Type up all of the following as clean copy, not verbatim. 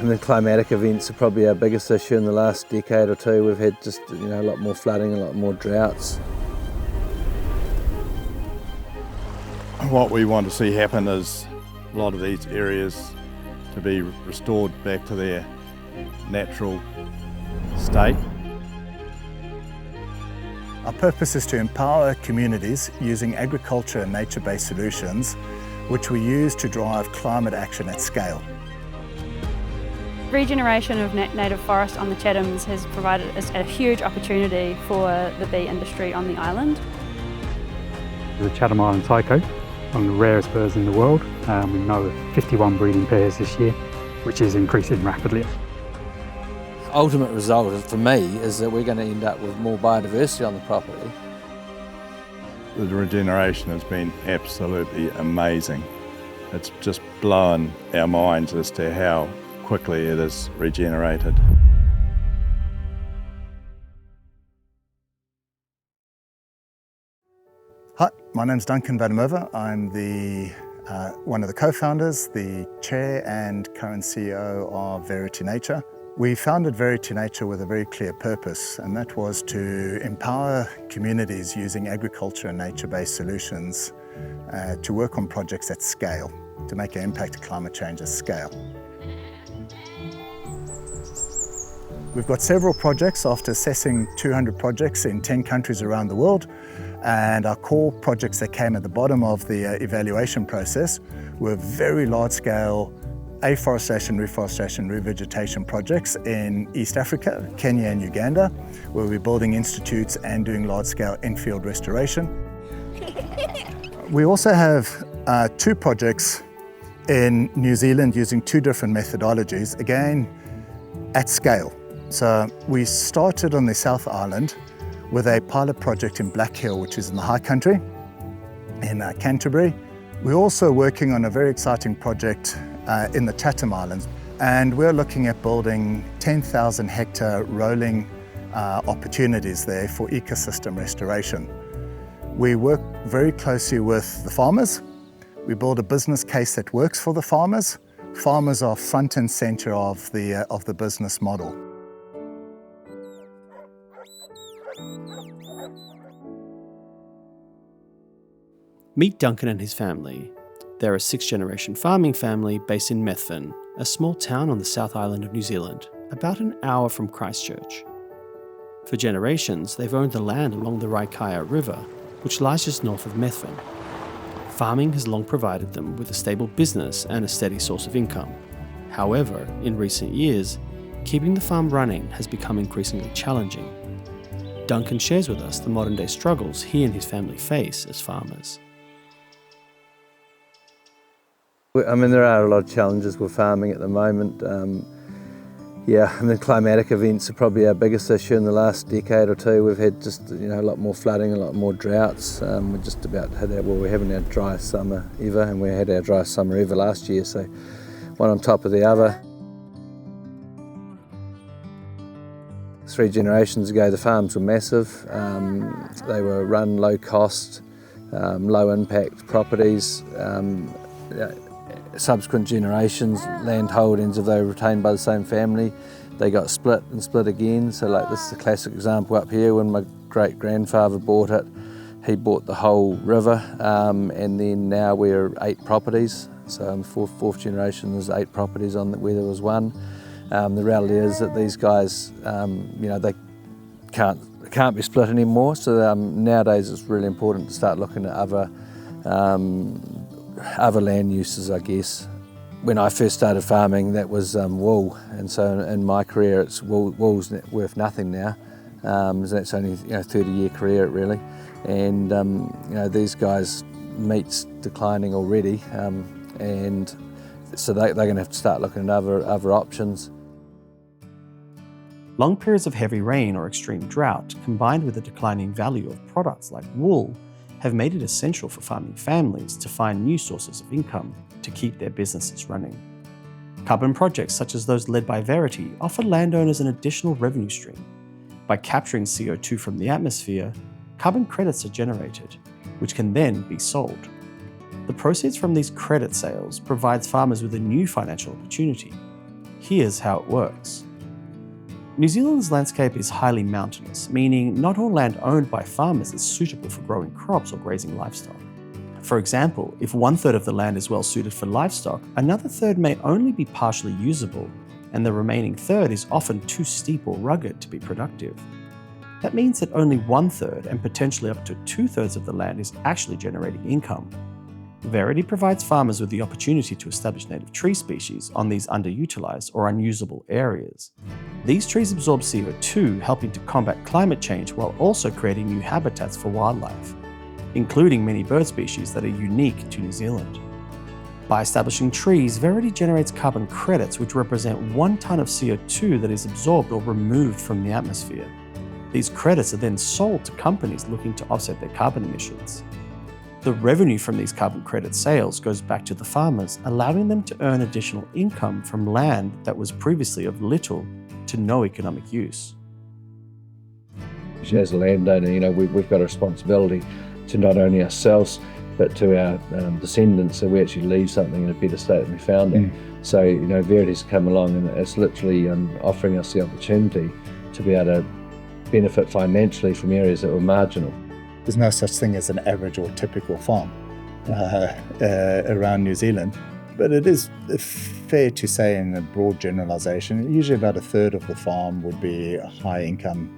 And the climatic events are probably our biggest issue in the last decade or two. We've had just a lot more flooding, a lot more droughts. What we want to see happen is a lot of these areas to be restored back to their natural state. Our purpose is to empower communities using agriculture and nature-based solutions, which we use to drive climate action at scale. Regeneration of native forest on the Chathams has provided us a huge opportunity for the bee industry on the island. The Chattam Islands taiko, one of the rarest birds in the world. We know of 51 breeding pairs this year, which is increasing rapidly. Ultimate result for me is that we're going to end up with more biodiversity on the property. The regeneration has been absolutely amazing. It's just blown our minds as to how quickly it is regenerated. Hi, my name's Duncan and Methven. I'm one of the co-founders, the chair and current CEO of Verity Nature. We founded Verity Nature with a very clear purpose, and that was to empower communities using agriculture and nature-based solutions to work on projects at scale, to make an impact to climate change at scale. We've got several projects after assessing 200 projects in 10 countries around the world, and our core projects that came at the bottom of the evaluation process were very large-scale afforestation, reforestation, revegetation projects in East Africa, Kenya and Uganda, where we're building institutes and doing large-scale in-field restoration. We also have 2 projects in New Zealand using 2 different methodologies, again at scale. So we started on the South Island with a pilot project in Black Hill, which is in the high country in Canterbury. We're also working on a very exciting project in the Chattam Islands, and we're looking at building 10,000 hectare rolling opportunities there for ecosystem restoration. We work very closely with the farmers. We build a business case that works for the farmers. Farmers are front and center of the business model. Meet Duncan and his family. They're a 6th-generation farming family based in Methven, a small town on the South Island of New Zealand, about an hour from Christchurch. For generations, they've owned the land along the Raikaya River, which lies just north of Methven. Farming has long provided them with a stable business and a steady source of income. However, in recent years, keeping the farm running has become increasingly challenging. Duncan shares with us the modern-day struggles he and his family face as farmers. I mean, there are a lot of challenges with farming at the moment. Climatic events are probably our biggest issue in the last decade or two. We've had just a lot more flooding, a lot more droughts. We're just about to hit we're having our driest summer ever, and we had our driest summer ever last year, so one on top of the other. 3 generations ago, the farms were massive. They were run low cost, low impact properties. Subsequent generations, land holdings, if they were retained by the same family, they got split and split again. So like this is a classic example up here. When my great-grandfather bought it, he bought the whole river, and then now we're 8 properties. So in the fourth generation there's 8 properties on where there was 1. The reality is that these guys, they can't be split anymore. So nowadays it's really important to start looking at other land uses, I guess. When I first started farming, that was wool, and so in my career, it's wool's worth nothing now. So that's only 30-year career really, and these guys' meat's declining already, and so they're going to have to start looking at other options. Long periods of heavy rain or extreme drought, combined with the declining value of products like wool, have made it essential for farming families to find new sources of income to keep their businesses running. Carbon projects such as those led by Verity offer landowners an additional revenue stream. By capturing CO2 from the atmosphere, carbon credits are generated, which can then be sold. The proceeds from these credit sales provides farmers with a new financial opportunity. Here's how it works. New Zealand's landscape is highly mountainous, meaning not all land owned by farmers is suitable for growing crops or grazing livestock. For example, if 1/3 of the land is well suited for livestock, another third may only be partially usable, and the remaining third is often too steep or rugged to be productive. That means that only 1/3 and potentially up to 2/3 of the land is actually generating income. Verity provides farmers with the opportunity to establish native tree species on these underutilized or unusable areas. These trees absorb CO2, helping to combat climate change while also creating new habitats for wildlife, including many bird species that are unique to New Zealand. By establishing trees, Verity generates carbon credits which represent 1 tonne of CO2 that is absorbed or removed from the atmosphere. These credits are then sold to companies looking to offset their carbon emissions. The revenue from these carbon credit sales goes back to the farmers, allowing them to earn additional income from land that was previously of little to no economic use. As a landowner, we've got a responsibility to not only ourselves, but to our descendants, so we actually leave something in a better state than we found it. So, Verity's come along and it's literally offering us the opportunity to be able to benefit financially from areas that were marginal. There's no such thing as an average or typical farm around New Zealand, but it is fair to say in a broad generalisation, usually about 1/3 of the farm would be a high income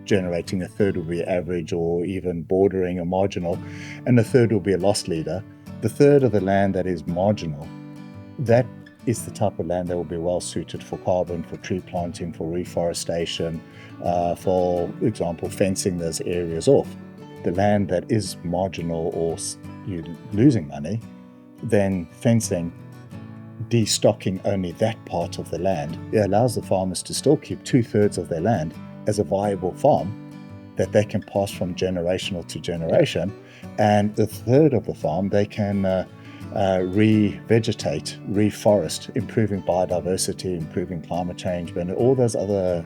generating, 1/3 will be average or even bordering or marginal, and 1/3 will be a loss leader. The 1/3 of the land that is marginal, that is the type of land that will be well suited for carbon, for tree planting, for reforestation, for example, fencing those areas off. The land that is marginal or you're losing money, then fencing, destocking only that part of the land, it allows the farmers to still keep 2/3 of their land as a viable farm that they can pass from generational to generation, and the 1/3 of the farm they can revegetate, reforest, improving biodiversity, improving climate change, and all those other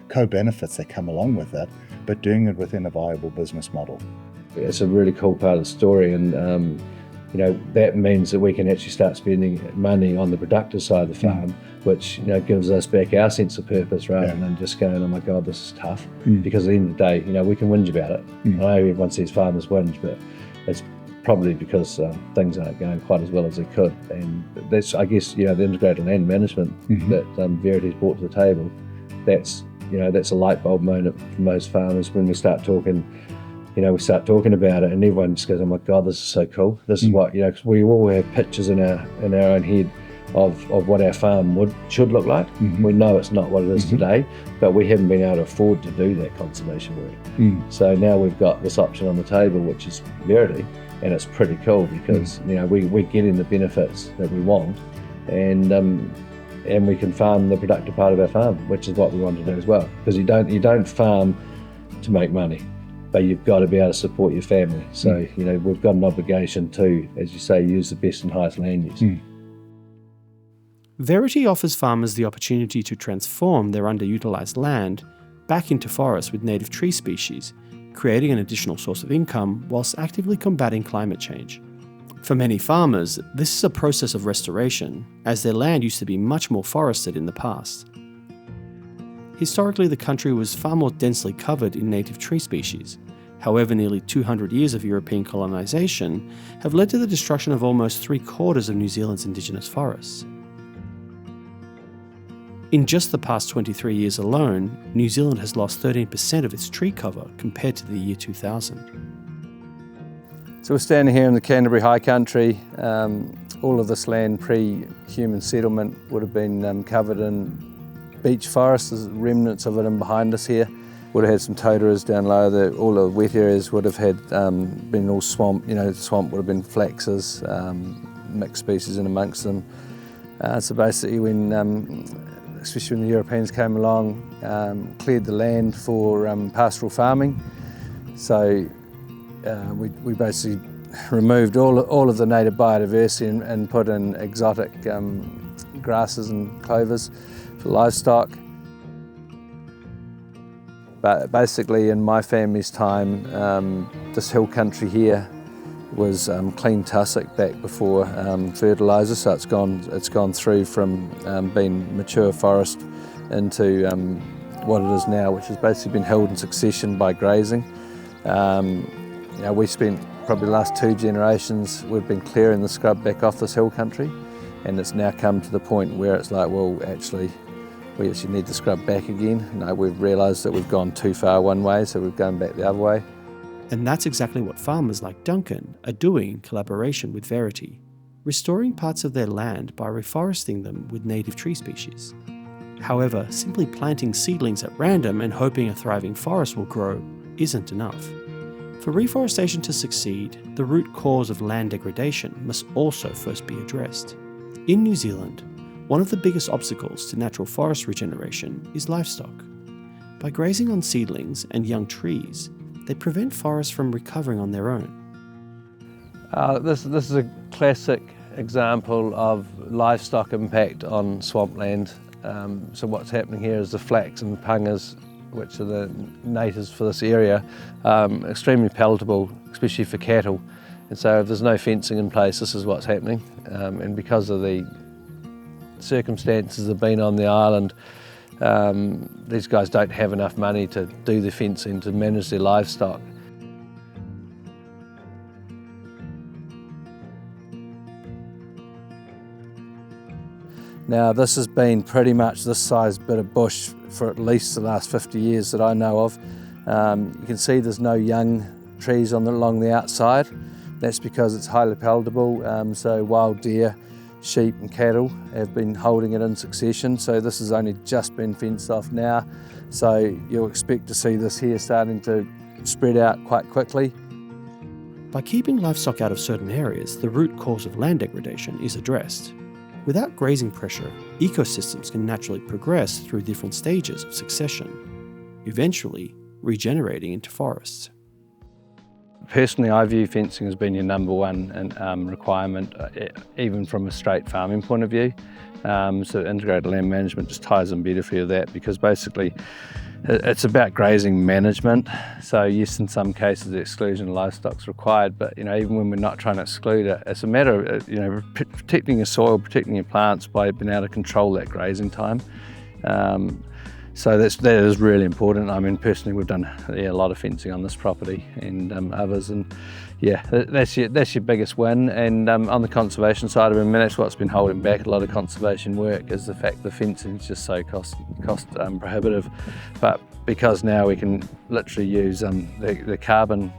co-benefits that come along with that, but doing it within a viable business model. It's a really cool part of the story, and that means that we can actually start spending money on the productive side of the farm, which gives us back our sense of purpose rather than just going, oh my God, this is tough. Because at the end of the day, we can whinge about it. I know everyone says farmers whinge, but it's probably because things aren't going quite as well as they could. And that's, I guess, the integrated land management that Verity's brought to the table. That's a light bulb moment for most farmers when we start talking. We start talking about it, and everyone just goes, "Oh my God, this is so cool! This is what 'cause we all have pictures in our own head of what our farm should look like. We know it's not what it is today, but we haven't been able to afford to do that conservation work. So now we've got this option on the table, which is Verity, and it's pretty cool because we're getting the benefits that we want, and we can farm the productive part of our farm, which is what we want to do as well. Because you don't farm to make money, but you've got to be able to support your family. So we've got an obligation to, as you say, use the best and highest land use. Verity offers farmers the opportunity to transform their underutilised land back into forests with native tree species, creating an additional source of income whilst actively combating climate change. For many farmers, this is a process of restoration, as their land used to be much more forested in the past. Historically, the country was far more densely covered in native tree species. However, nearly 200 years of European colonisation have led to the destruction of almost 3/4 of New Zealand's indigenous forests. In just the past 23 years alone, New Zealand has lost 13% of its tree cover compared to the year 2000. So we're standing here in the Canterbury High Country. All of this land pre-human settlement would have been covered in beech forest. There's remnants of it in behind us here. Would have had some toteras down low. All the wet areas would have had been all swamp. The swamp would have been flaxes, mixed species in amongst them. So basically especially when the Europeans came along, cleared the land for pastoral farming. So we basically removed all of the native biodiversity and put in exotic grasses and clovers for livestock. But basically in my family's time, this hill country here was clean tussock back before fertiliser, so it's gone through from being mature forest into what it is now, which has basically been held in succession by grazing. We spent probably the last 2 generations, we've been clearing the scrub back off this hill country, and it's now come to the point where it's like, well, we actually need the scrub back again. We've realised that we've gone too far one way, so we've gone back the other way. And that's exactly what farmers like Duncan are doing in collaboration with Verity, restoring parts of their land by reforesting them with native tree species. However, simply planting seedlings at random and hoping a thriving forest will grow isn't enough. For reforestation to succeed, the root cause of land degradation must also first be addressed. In New Zealand, one of the biggest obstacles to natural forest regeneration is livestock. By grazing on seedlings and young trees, they prevent forests from recovering on their own. This is a classic example of livestock impact on swampland. So what's happening here is the flax and pungas, which are the natives for this area, extremely palatable, especially for cattle. And so if there's no fencing in place, this is what's happening. And because of the circumstances that have been on the island, these guys don't have enough money to do the fencing to manage their livestock. Now this has been pretty much this size bit of bush for at least the last 50 years that I know of. You can see there's no young trees along the outside. That's because it's highly palatable, so wild deer, sheep and cattle have been holding it in succession, so this has only just been fenced off now, so you'll expect to see this here starting to spread out quite quickly. By keeping livestock out of certain areas, the root cause of land degradation is addressed. Without grazing pressure, ecosystems can naturally progress through different stages of succession, eventually regenerating into forests. Personally, I view fencing as being your number one requirement, even from a straight farming point of view. So integrated land management just ties in beautifully with that, because basically it's about grazing management. So yes, in some cases the exclusion of livestock is required, but even when we're not trying to exclude it, it's a matter of protecting your soil, protecting your plants by being able to control that grazing time. So that is really important. I mean, personally, we've done a lot of fencing on this property and others, and yeah, that's your biggest win. And on the conservation side of it, that's what's been holding back a lot of conservation work, is the fact the fencing is just so cost prohibitive. But because now we can literally use the carbon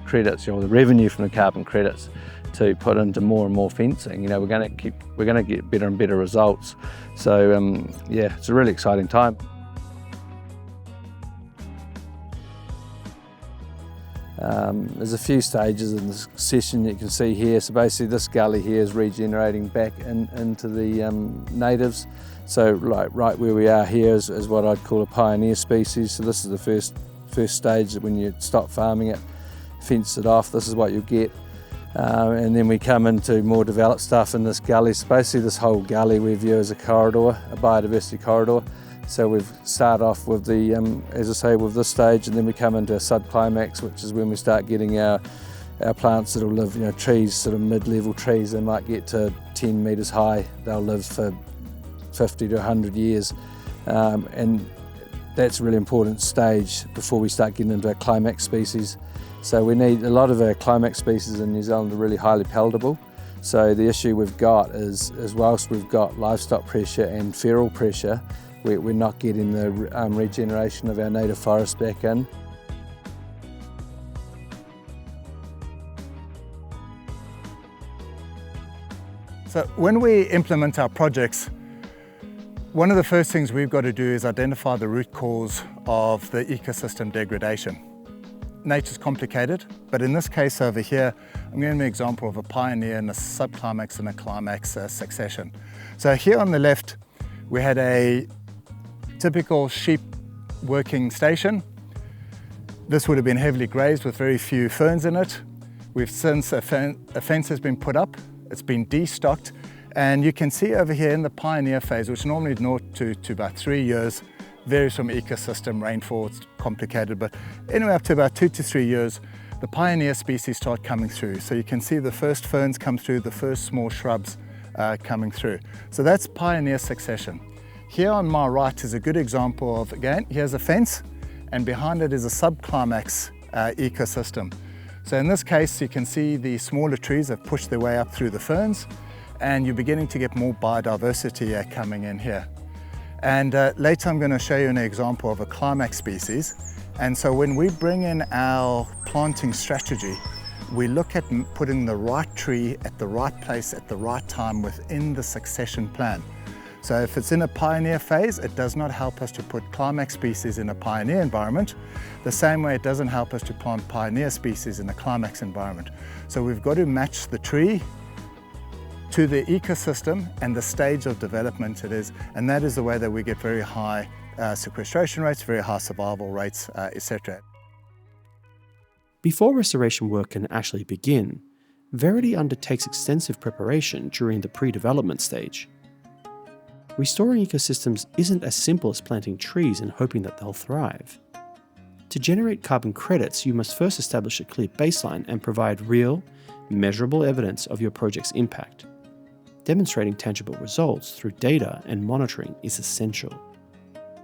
credits, or the revenue from the carbon credits, to put into more and more fencing, we're going to get better and better results. So yeah, it's a really exciting time. There's a few stages in the succession you can see here. So basically this gully here is regenerating back into the natives. So right where we are here is what I'd call a pioneer species. So this is the first stage, that when you stop farming it, fence it off, this is what you'll get. And then we come into more developed stuff in this gully. So basically this whole gully we view as a corridor, a biodiversity corridor. So we've started off with the, as I say, with this stage, and then we come into a subclimax, which is when we start getting our plants that'll live, trees, sort of mid-level trees. They might get to 10 metres high. They'll live for 50 to 100 years. And that's a really important stage before we start getting into our climax species. So we need, a lot of our climax species in New Zealand are really highly palatable. So the issue we've got is whilst we've got livestock pressure and feral pressure, we're not getting the regeneration of our native forest back in. So when we implement our projects, one of the first things we've got to do is identify the root cause of the ecosystem degradation. Nature's complicated, but in this case over here, I'm giving an example of a pioneer and a subclimax and a climax succession. So here on the left, we had a typical sheep working station. This would have been heavily grazed with very few ferns in it. We've since, a fence has been put up, it's been destocked, and you can see over here in the pioneer phase, which normally 0 to about 3 years, varies from ecosystem, rainfall, it's complicated, but anyway up to about 2 to 3 years, the pioneer species start coming through. So you can see the first ferns come through, the first small shrubs coming through. So that's pioneer succession. Here on my right is a good example of, again, here's a fence, and behind it is a subclimax ecosystem. So in this case, you can see the smaller trees have pushed their way up through the ferns, and you're beginning to get more biodiversity coming in here. And later I'm going to show you an example of a climax species. And so when we bring in our planting strategy, we look at putting the right tree at the right place at the right time within the succession plan. So if it's in a pioneer phase, it does not help us to put climax species in a pioneer environment, the same way it doesn't help us to plant pioneer species in a climax environment. So we've got to match the tree to the ecosystem and the stage of development it is, and that is the way that we get very high sequestration rates, very high survival rates, etc. Before restoration work can actually begin, Verity undertakes extensive preparation during the pre-development stage. Restoring ecosystems isn't as simple as planting trees and hoping that they'll thrive. To generate carbon credits, you must first establish a clear baseline and provide real, measurable evidence of your project's impact. Demonstrating tangible results through data and monitoring is essential.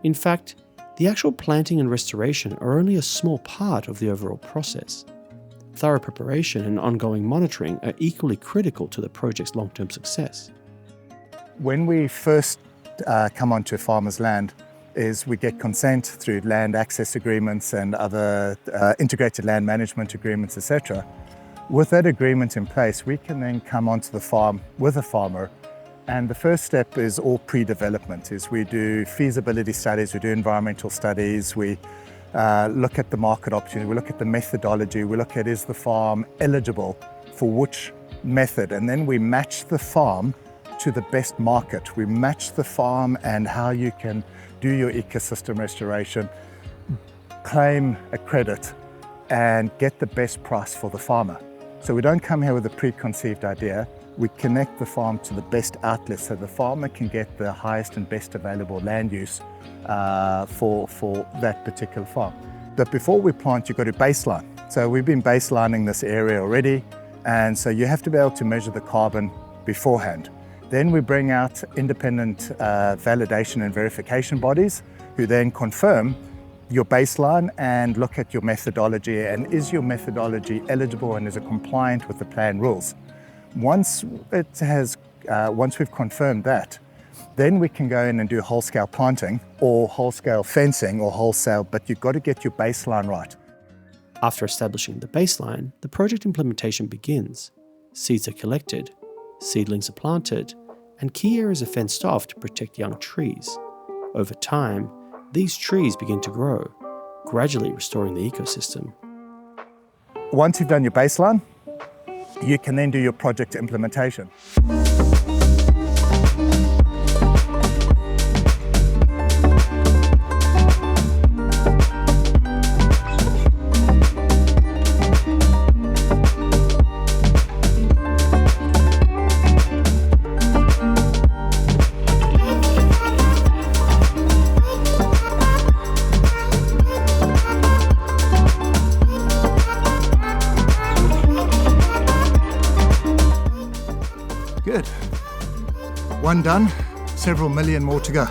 In fact, the actual planting and restoration are only a small part of the overall process. Thorough preparation and ongoing monitoring are equally critical to the project's long-term success. When we first come onto a farmer's land, we get consent through land access agreements and other integrated land management agreements, etc. With that agreement in place, we can then come onto the farm with a farmer, and the first step is all pre-development. We do feasibility studies, we do environmental studies, we look at the market opportunity, we look at the methodology, we look at is the farm eligible for which method, and then we match the farm to the best market. We match the farm and how you can do your ecosystem restoration, claim a credit, and get the best price for the farmer. So we don't come here with a preconceived idea. We connect the farm to the best outlet so the farmer can get the highest and best available land use for that particular farm. But before we plant, you've got to baseline. So we've been baselining this area already, and so you have to be able to measure the carbon beforehand. Then we bring out independent validation and verification bodies who then confirm your baseline and look at your methodology, and is your methodology eligible and is it compliant with the plan rules. Once we've confirmed that, then we can go in and do whole-scale planting or whole-scale fencing or wholesale, but you've got to get your baseline right. After establishing the baseline, the project implementation begins. Seeds are collected, seedlings are planted, and key areas are fenced off to protect young trees. Over time, these trees begin to grow, gradually restoring the ecosystem. Once you've done your baseline, you can then do your project implementation. Good. One done, several million more to go.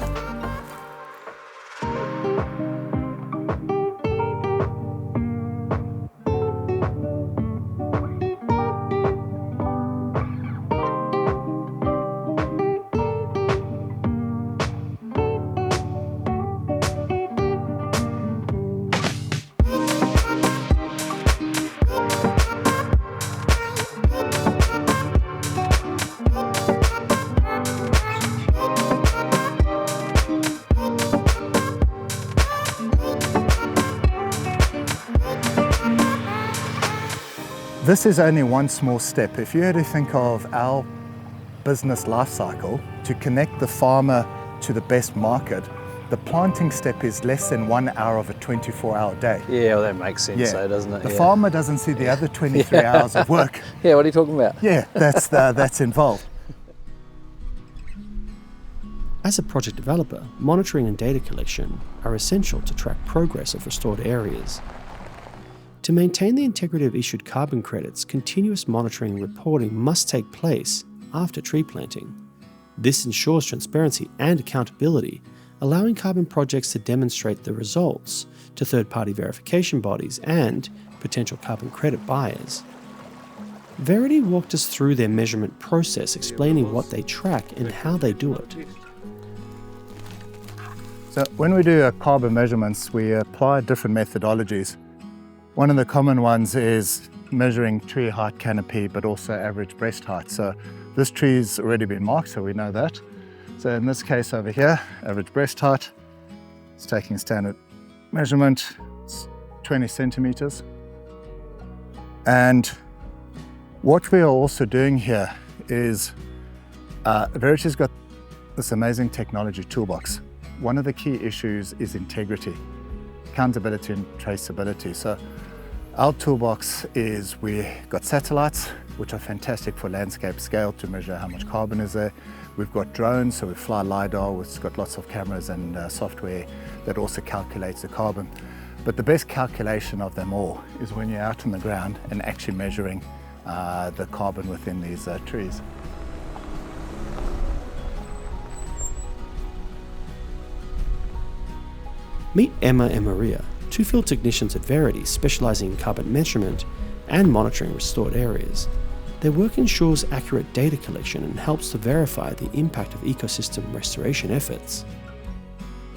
This is only one small step. If you had to think of our business life cycle to connect the farmer to the best market, the planting step is less than 1 hour of a 24-hour day. Yeah, well, that makes sense, though, doesn't it? The farmer doesn't see the other 23 hours of work. Yeah, what are you talking about? Yeah, that's involved. As a project developer, monitoring and data collection are essential to track progress of restored areas. To maintain the integrity of issued carbon credits, continuous monitoring and reporting must take place after tree planting. This ensures transparency and accountability, allowing carbon projects to demonstrate the results to third-party verification bodies and potential carbon credit buyers. Verity walked us through their measurement process, explaining what they track and how they do it. So when we do carbon measurements, we apply different methodologies. One of the common ones is measuring tree height canopy, but also average breast height. So this tree's already been marked, so we know that. So in this case over here, average breast height, it's taking standard measurement, it's 20 centimeters. And what we are also doing here is, Verity's got this amazing technology toolbox. One of the key issues is integrity, accountability and traceability. So our toolbox is, we got satellites, which are fantastic for landscape scale to measure how much carbon is there. We've got drones, so we fly LiDAR, which has got lots of cameras and software that also calculates the carbon. But the best calculation of them all is when you're out on the ground and actually measuring the carbon within these trees. Meet Emma and Maria, two field technicians at Verity specialising in carbon measurement and monitoring restored areas. Their work ensures accurate data collection and helps to verify the impact of ecosystem restoration efforts.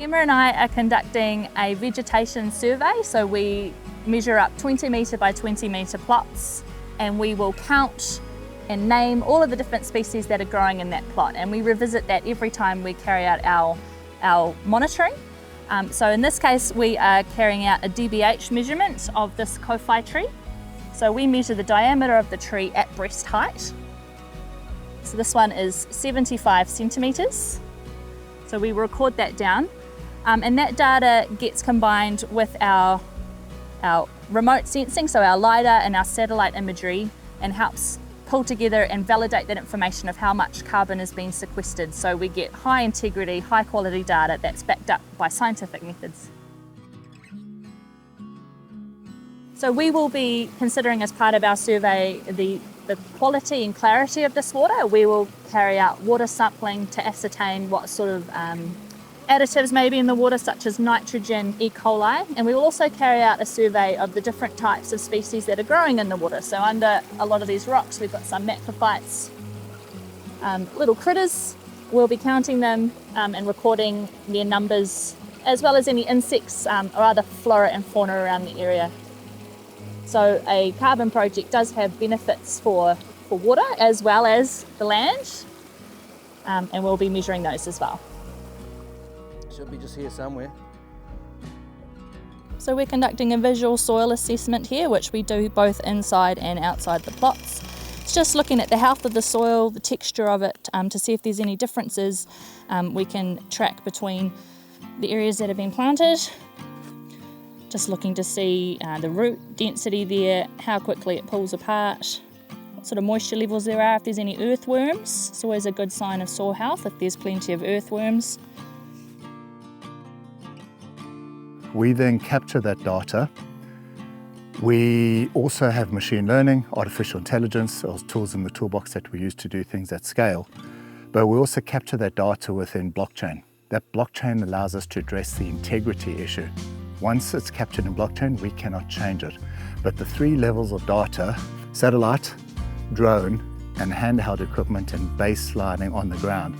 Emma and I are conducting a vegetation survey, so we measure up 20 metre by 20 metre plots, and we will count and name all of the different species that are growing in that plot, and we revisit that every time we carry out our monitoring. So in this case we are carrying out a DBH measurement of this kowhai tree. So we measure the diameter of the tree at breast height. So this one is 75 centimetres. So we record that down, and that data gets combined with our remote sensing, so our LiDAR and our satellite imagery, and helps pull together and validate that information of how much carbon is being sequestered. So we get high integrity, high quality data that's backed up by scientific methods. So we will be considering, as part of our survey, the quality and clarity of this water. We will carry out water sampling to ascertain what sort of additives may be in the water, such as nitrogen, E. coli, and we will also carry out a survey of the different types of species that are growing in the water. So under a lot of these rocks we've got some macrophytes, little critters. We'll be counting them and recording their numbers, as well as any insects or other flora and fauna around the area. So a carbon project does have benefits for water as well as the land, and we'll be measuring those as well. Should be just here somewhere. So we're conducting a visual soil assessment here, which we do both inside and outside the plots. It's just looking at the health of the soil, the texture of it, to see if there's any differences we can track between the areas that have been planted. Just looking to see the root density there, how quickly it pulls apart, what sort of moisture levels there are, if there's any earthworms. It's always a good sign of soil health if there's plenty of earthworms. We then capture that data. We also have machine learning, artificial intelligence, or tools in the toolbox that we use to do things at scale. But we also capture that data within blockchain. That blockchain allows us to address the integrity issue. Once it's captured in blockchain, we cannot change it. But the 3 levels of data, satellite, drone, and handheld equipment and baselining on the ground,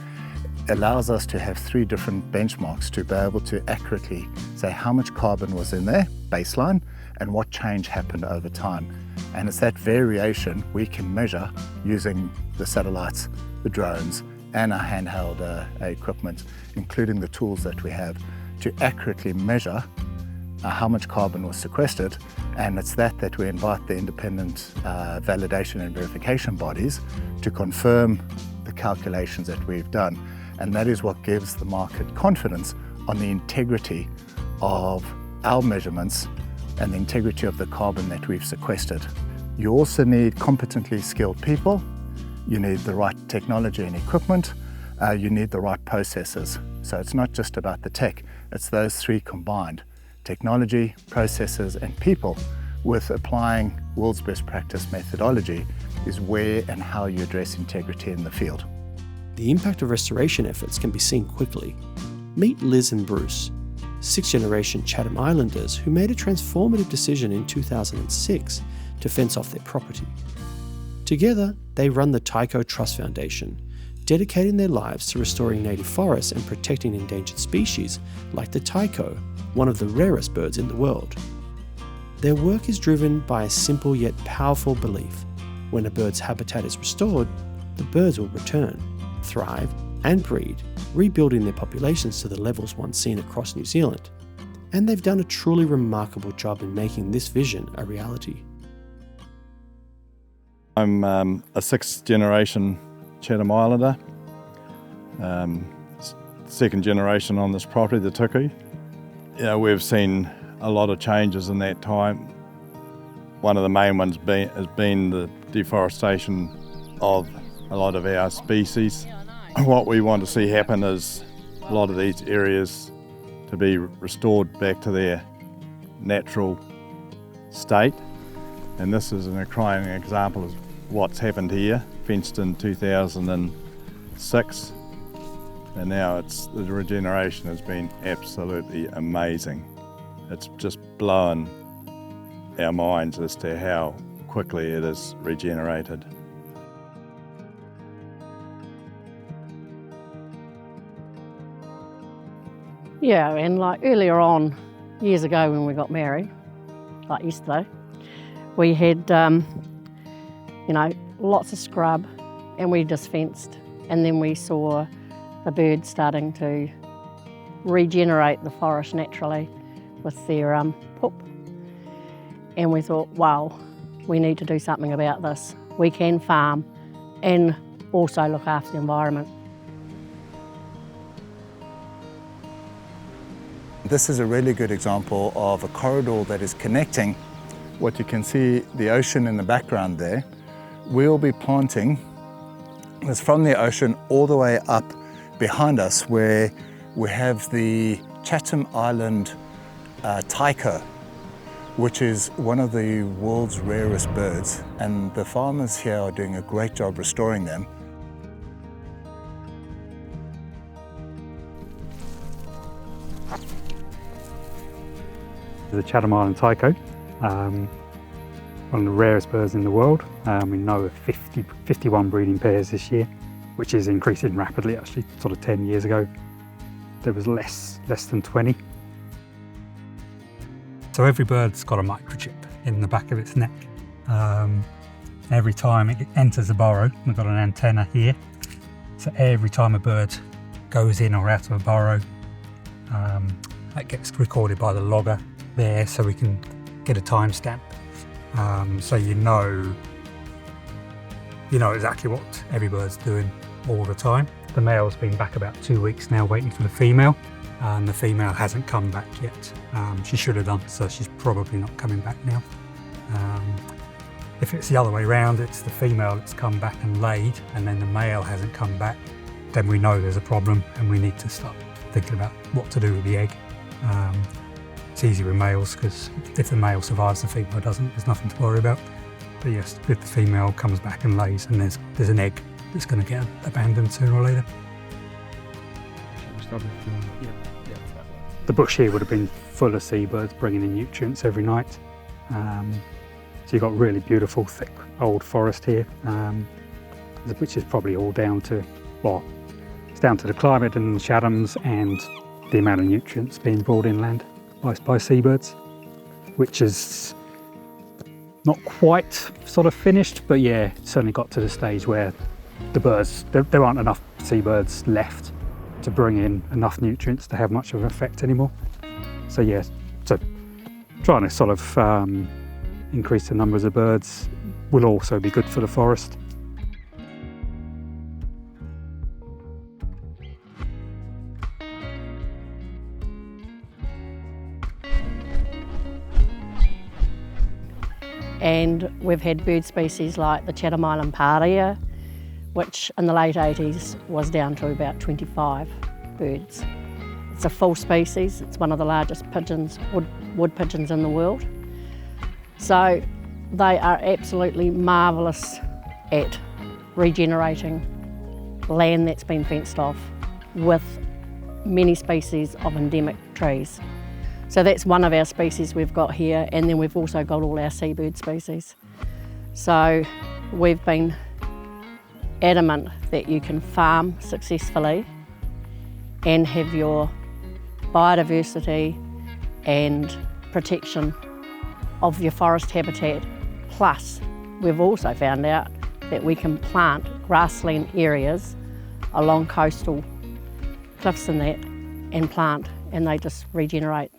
allows us to have 3 different benchmarks to be able to accurately say how much carbon was in there, baseline, and what change happened over time. And it's that variation we can measure using the satellites, the drones, and our handheld equipment, including the tools that we have, to accurately measure how much carbon was sequestered. And it's that we invite the independent validation and verification bodies to confirm the calculations that we've done. And that is what gives the market confidence on the integrity of our measurements and the integrity of the carbon that we've sequestered. You also need competently skilled people. You need the right technology and equipment. You need the right processes. So it's not just about the tech, it's those 3 combined: technology, processes, and people, with applying world's best practice methodology is where and how you address integrity in the field. The impact of restoration efforts can be seen quickly. Meet Liz and Bruce, sixth-generation Chattam Islanders who made a transformative decision in 2006 to fence off their property. Together, they run the Tycho Trust Foundation, dedicating their lives to restoring native forests and protecting endangered species like the tycho, one of the rarest birds in the world. Their work is driven by a simple yet powerful belief. When a bird's habitat is restored, the birds will return, thrive, and breed, rebuilding their populations to the levels once seen across New Zealand. And they've done a truly remarkable job in making this vision a reality. I'm a sixth-generation Chatham Islander, second generation on this property, the tuku. We've seen a lot of changes in that time. One of the main ones has been the deforestation of a lot of our species. What we want to see happen is a lot of these areas to be restored back to their natural state. And this is a crying example of what's happened here, fenced in 2006. And now the regeneration has been absolutely amazing. It's just blown our minds as to how quickly it is regenerated. Yeah, and like earlier on, years ago when we got married, like yesterday, we had, lots of scrub and we just fenced. And then we saw the birds starting to regenerate the forest naturally with their poop. And we thought, wow, we need to do something about this. We can farm and also look after the environment. This is a really good example of a corridor that is connecting what you can see, the ocean in the background there. We'll be planting this from the ocean all the way up behind us where we have the Chattam Island tycho, which is one of the world's rarest birds, and the farmers here are doing a great job restoring them. The Chattam Island tycho, one of the rarest birds in the world. We know of 51 breeding pairs this year, which is increasing rapidly actually. Sort of 10 years ago, there was less than 20. So every bird's got a microchip in the back of its neck. Every time it enters a burrow, we've got an antenna here. So every time a bird goes in or out of a burrow, that gets recorded by the logger there, so we can get a timestamp. So you know exactly what every bird's doing all the time. The male's been back about 2 weeks now waiting for the female, and the female hasn't come back yet. She should have done, so she's probably not coming back now. If it's the other way around, it's the female that's come back and laid, and then the male hasn't come back, then we know there's a problem and we need to start thinking about what to do with the egg. It's easy with males because if the male survives, the female doesn't, there's nothing to worry about. But yes, if the female comes back and lays, and there's an egg that's going to get abandoned sooner or later. The bush here would have been full of seabirds bringing in nutrients every night. So you've got really beautiful, thick, old forest here, which is probably all down to, it's down to the climate in the Chathams and the amount of nutrients being brought inland by seabirds, which is not quite sort of finished, but yeah, certainly got to the stage where the birds, there aren't enough seabirds left to bring in enough nutrients to have much of an effect anymore. So yeah, so trying to sort of increase the numbers of birds will also be good for the forest. And we've had bird species like the Chatham Island paria, which in the late 80s was down to about 25 birds. It's a full species. It's one of the largest pigeons, wood pigeons in the world. So they are absolutely marvellous at regenerating land that's been fenced off with many species of endemic trees. So that's one of our species we've got here, and then we've also got all our seabird species. So we've been adamant that you can farm successfully and have your biodiversity and protection of your forest habitat. Plus, we've also found out that we can plant grassland areas along coastal cliffs and that, and plant, and they just regenerate.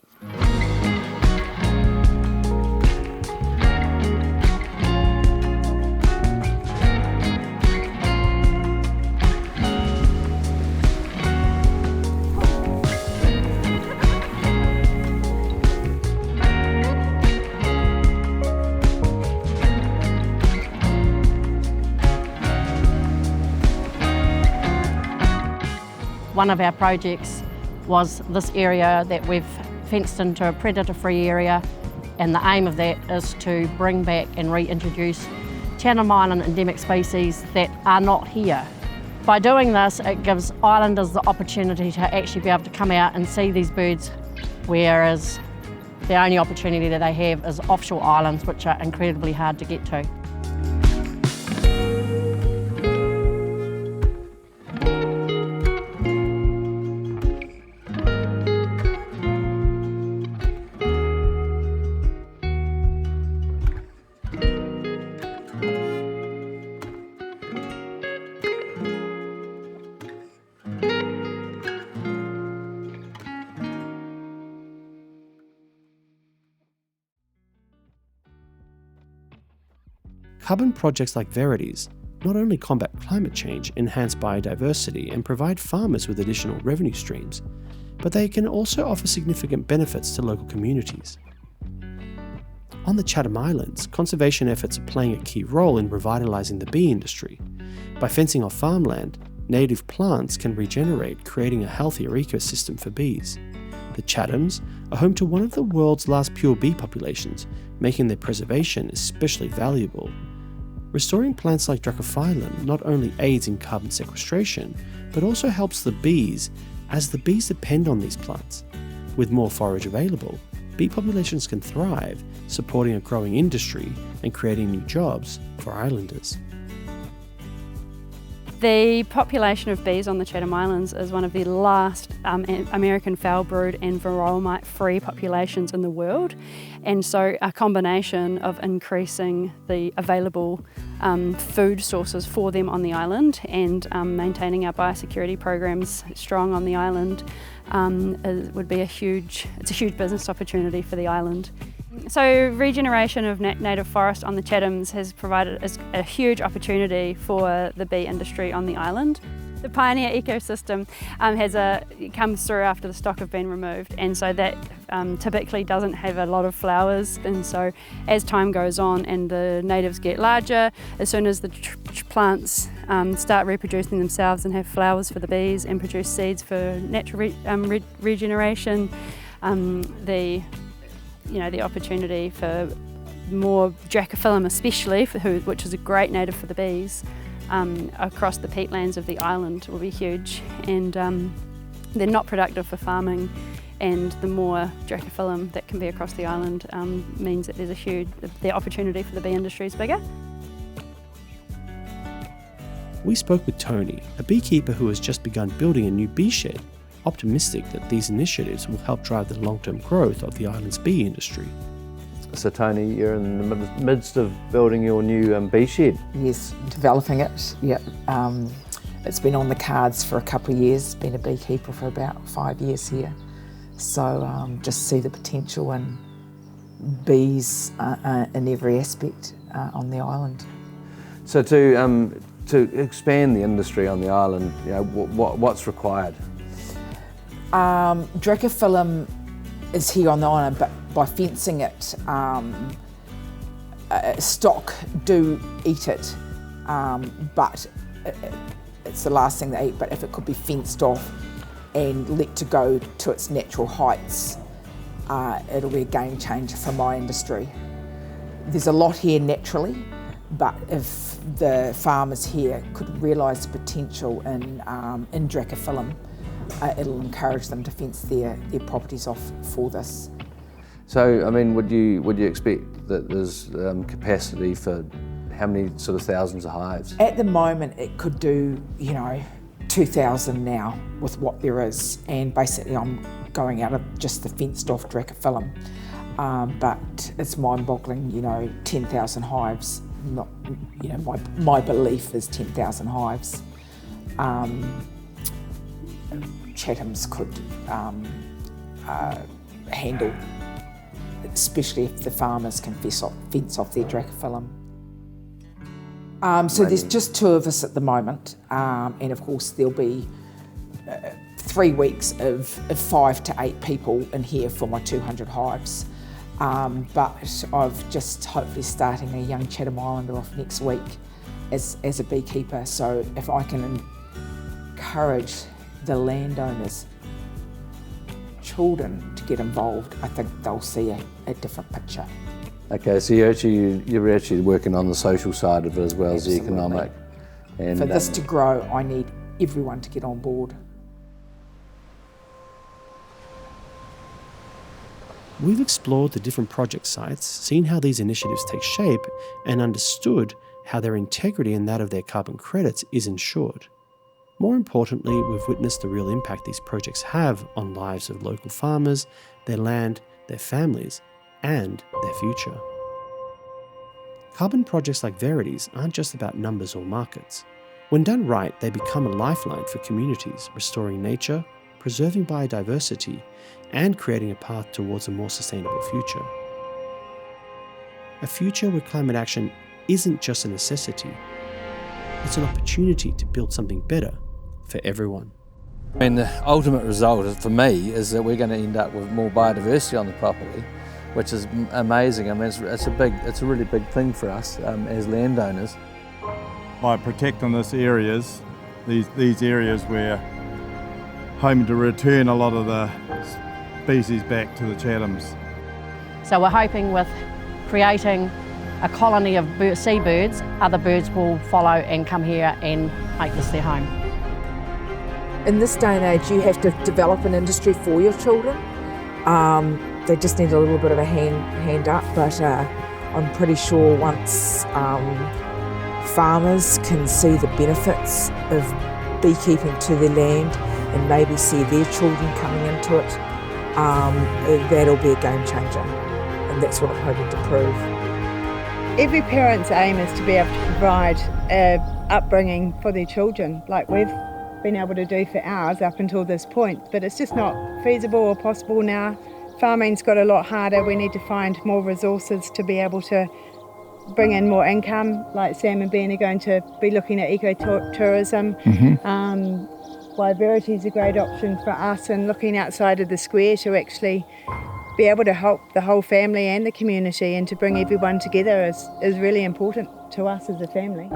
One of our projects was this area that we've fenced into a predator-free area, and the aim of that is to bring back and reintroduce Chattam Island endemic species that are not here. By doing this, it gives islanders the opportunity to actually be able to come out and see these birds, whereas the only opportunity that they have is offshore islands, which are incredibly hard to get to. Carbon projects like Verity's not only combat climate change, enhance biodiversity, and provide farmers with additional revenue streams, but they can also offer significant benefits to local communities. On the Chattam Islands, conservation efforts are playing a key role in revitalizing the bee industry. By fencing off farmland, native plants can regenerate, creating a healthier ecosystem for bees. The Chathams are home to one of the world's last pure bee populations, making their preservation especially valuable. Restoring plants like Dracophyllum not only aids in carbon sequestration, but also helps the bees, as the bees depend on these plants. With more forage available, bee populations can thrive, supporting a growing industry and creating new jobs for islanders. The population of bees on the Chattam Islands is one of the last American foul brood and varroa mite free populations in the world, and so a combination of increasing the available food sources for them on the island and maintaining our biosecurity programs strong on the island would be a huge business opportunity for the island. So regeneration of native forest on the Chathams has provided a huge opportunity for the bee industry on the island. The pioneer ecosystem comes through after the stock have been removed, and so that typically doesn't have a lot of flowers, and so as time goes on and the natives get larger, as soon as the plants start reproducing themselves and have flowers for the bees and produce seeds for natural regeneration, the opportunity for more Dracophyllum especially, which is a great native for the bees, across the peatlands of the island will be huge, and they're not productive for farming, and the more Dracophyllum that can be across the island means that the opportunity for the bee industry is bigger. We spoke with Tony, a beekeeper who has just begun building a new bee shed, optimistic that these initiatives will help drive the long-term growth of the island's bee industry. So Tony, you're in the midst of building your new bee shed. Yes, developing it, yeah. It's been on the cards for a couple of years, been a beekeeper for about 5 years here. So just see the potential in bees in every aspect on the island. So to expand the industry on the island, what's required? Dracophyllum is here on the island, but by fencing it, stock do eat it, but it's the last thing they eat. But if it could be fenced off and let to go to its natural heights, it'll be a game changer for my industry. there's a lot here naturally, but if the farmers here could realise the potential in Dracophyllum, it'll encourage them to fence their properties off for this. So, I mean, would you expect that there's capacity for how many sort of thousands of hives? At the moment, it could do, 2,000 now with what there is, and basically I'm going out of just the fenced off Dracophyllum, but it's mind-boggling, 10,000 hives. Not, my belief is 10,000 hives. Chathams could handle, especially if the farmers can fence off their Dracophyllum. So there's just 2 of us at the moment, and of course there'll be 3 weeks of 5 to 8 people in here for my 200 hives. But I've just hopefully starting a young Chattam Islander off next week as a beekeeper. So if I can encourage the landowners' children to get involved, I think they'll see a different picture. Okay, so you're actually working on the social side of it as well as the economic. And for this to grow, I need everyone to get on board. We've explored the different project sites, seen how these initiatives take shape, and understood how their integrity and that of their carbon credits is ensured. More importantly, we've witnessed the real impact these projects have on lives of local farmers, their land, their families, and their future. Carbon projects like Verity's aren't just about numbers or markets. When done right, they become a lifeline for communities, restoring nature, preserving biodiversity, and creating a path towards a more sustainable future. A future where climate action isn't just a necessity, it's an opportunity to build something better for everyone. I mean, the ultimate result for me is that we're going to end up with more biodiversity on the property, which is amazing. I mean, it's a really big thing for us as landowners. By protecting these areas we're hoping to return a lot of the species back to the Chathams. So we're hoping with creating a colony of seabirds, other birds will follow and come here and make this their home. In this day and age, you have to develop an industry for your children. They just need a little bit of a hand up, but I'm pretty sure once farmers can see the benefits of beekeeping to their land and maybe see their children coming into it, that'll be a game changer, and that's what I'm hoping to prove. Every parent's aim is to be able to provide upbringing for their children, like we've been able to do for ours up until this point, but it's just not feasible or possible now. Farming's got a lot harder. We need to find more resources to be able to bring in more income, like Sam and Ben are going to be looking at ecotourism. Why Verity is a great option for us, and looking outside of the square to actually be able to help the whole family and the community, and to bring everyone together is really important to us as a family.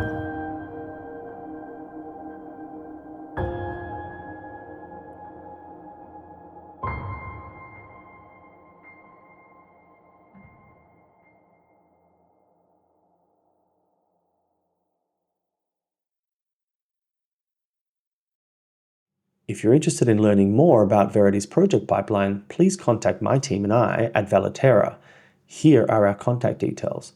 If you're interested in learning more about Verity's project pipeline, please contact my team and I at Valaterra. Here are our contact details.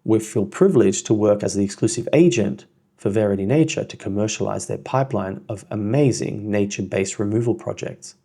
We feel privileged to work as the exclusive agent for Verity Nature to commercialise their pipeline of amazing nature-based removal projects.